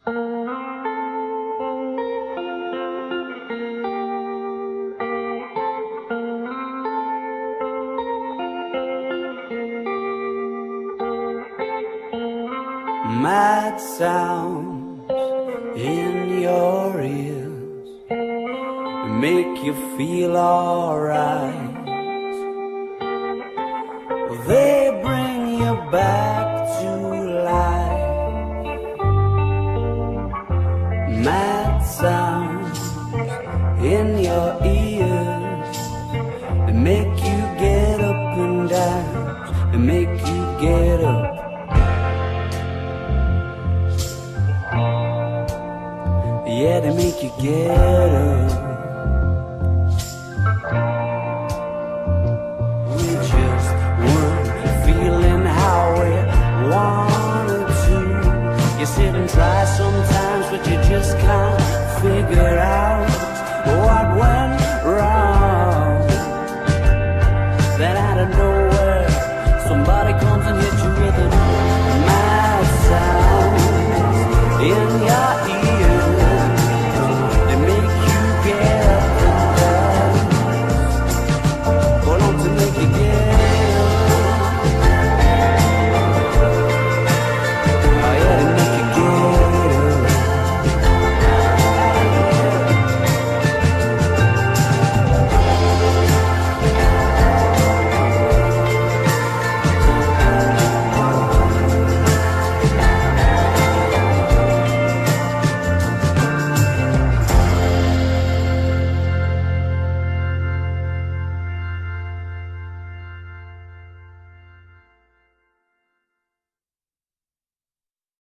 Mad sounds in your ears make you feel alright. They bring you back to life. Mad sounds in your ears, they make you get up and down, they make you get up. Yeah, they make you get up. We just weren't feeling how we wanted to. You sit and try sometimes.